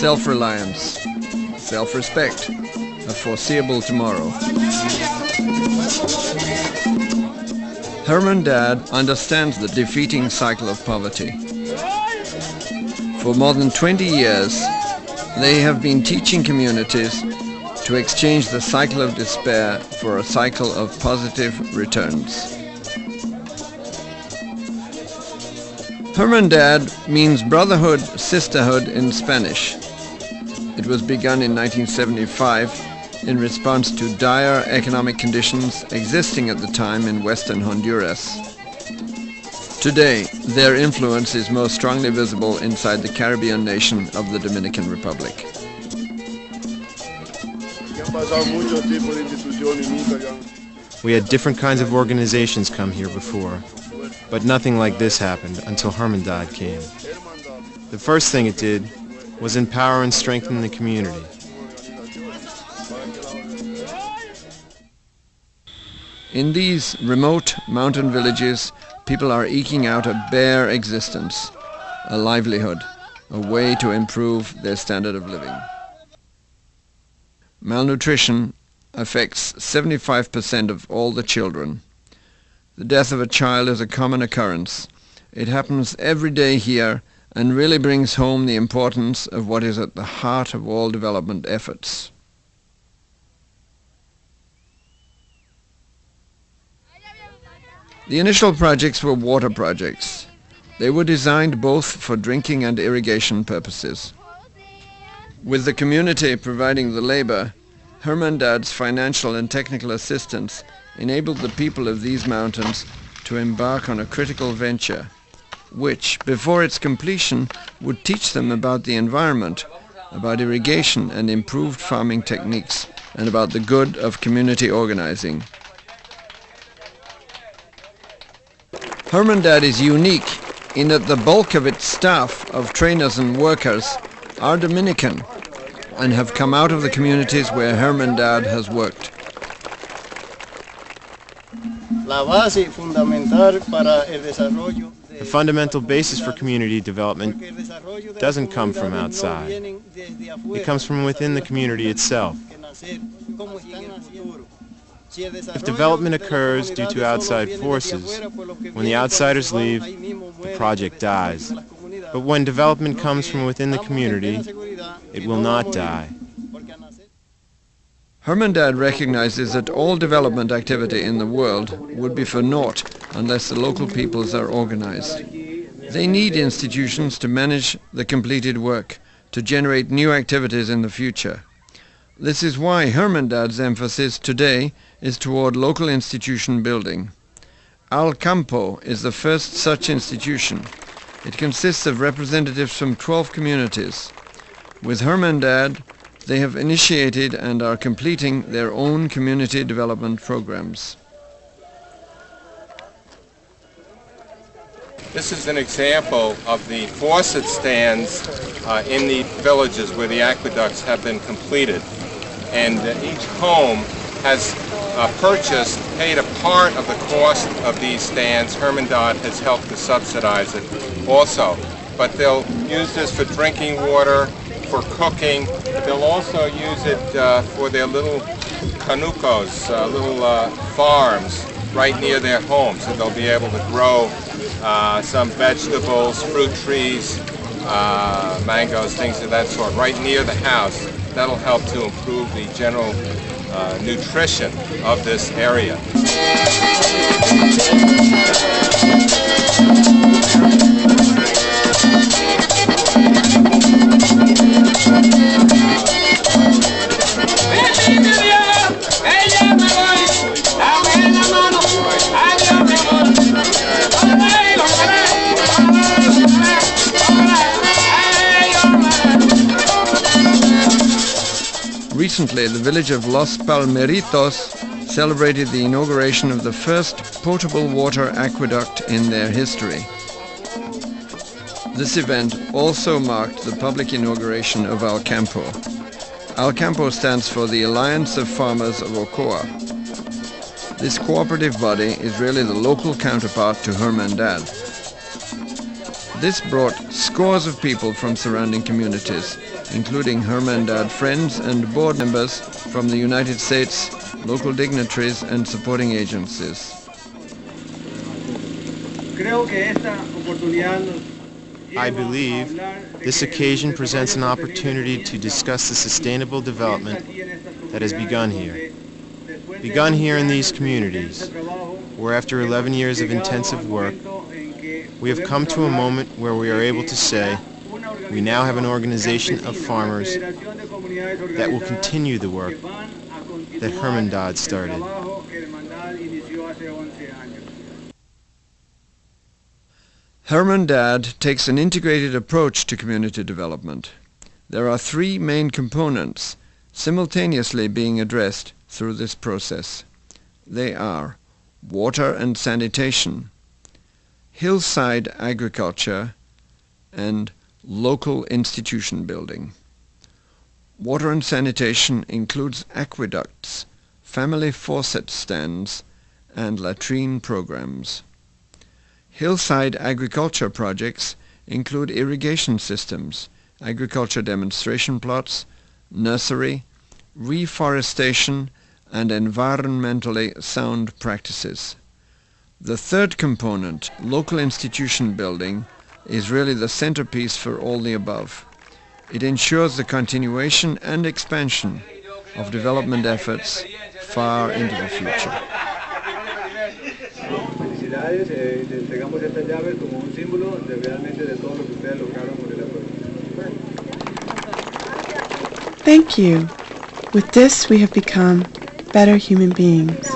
self-reliance, self-respect, a foreseeable tomorrow. Hermandad understands the defeating cycle of poverty. For more than 20 years, they have been teaching communities to exchange the cycle of despair for a cycle of positive returns. Hermandad means brotherhood, sisterhood in Spanish. It was begun in 1975 in response to dire economic conditions existing at the time in western Honduras. Today, their influence is most strongly visible inside the Caribbean nation of the Dominican Republic. We had different kinds of organizations come here before, but nothing like this happened until Hermandad came. The first thing it did was empower and strengthen the community. In these remote mountain villages, people are eking out a bare existence, a livelihood, a way to improve their standard of living. Malnutrition affects 75% of all the children. The death of a child is a common occurrence. It happens every day here and really brings home the importance of what is at the heart of all development efforts. The initial projects were water projects. They were designed both for drinking and irrigation purposes. With the community providing the labor, Hermandad's financial and technical assistance enabled the people of these mountains to embark on a critical venture, which, before its completion, would teach them about the environment, about irrigation and improved farming techniques, and about the good of community organizing. Hermandad is unique in that the bulk of its staff of trainers and workers are Dominican and have come out of the communities where Hermandad has worked. The fundamental basis for community development doesn't come from outside. It comes from within the community itself. If development occurs due to outside forces, when the outsiders leave, the project dies. But when development comes from within the community, it will not die. Hermandad recognizes that all development activity in the world would be for naught unless the local peoples are organized. They need institutions to manage the completed work, to generate new activities in the future. This is why Hermandad's emphasis today is toward local institution building. Al Campo is the first such institution. It consists of representatives from 12 communities. With Hermandad, they have initiated and are completing their own community development programs. This is an example of the faucet stands in the villages where the aqueducts have been completed. And each home has paid a part of the cost of these stands. Hermandad has helped to subsidize it also. But they'll use this for drinking water, for cooking. They'll also use it for their little canucos, little farms right near their homes. So they'll be able to grow some vegetables, fruit trees, mangoes, things of that sort, right near the house. That'll help to improve the general nutrition of this area. Recently, the village of Los Palmeritos celebrated the inauguration of the first potable water aqueduct in their history. This event also marked the public inauguration of Al Campo. Al Campo stands for the Alliance of Farmers of Ocoa. This cooperative body is really the local counterpart to Hermandad. This brought scores of people from surrounding communities, including Hermandad friends and board members from the United States, local dignitaries and supporting agencies. I believe this occasion presents an opportunity to discuss the sustainable development that has begun here. Begun here in these communities, where after 11 years of intensive work, we have come to a moment where we are able to say we now have an organization of farmers that will continue the work that Hermandad started. Hermandad takes an integrated approach to community development. There are three main components simultaneously being addressed through this process. They are water and sanitation, hillside agriculture, and local institution building. Water and sanitation includes aqueducts, family faucet stands, and latrine programs. Hillside agriculture projects include irrigation systems, agriculture demonstration plots, nursery, reforestation, and environmentally sound practices. The third component, local institution building, is really the centerpiece for all the above. It ensures the continuation and expansion of development efforts far into the future. Thank you. With this, we have become better human beings.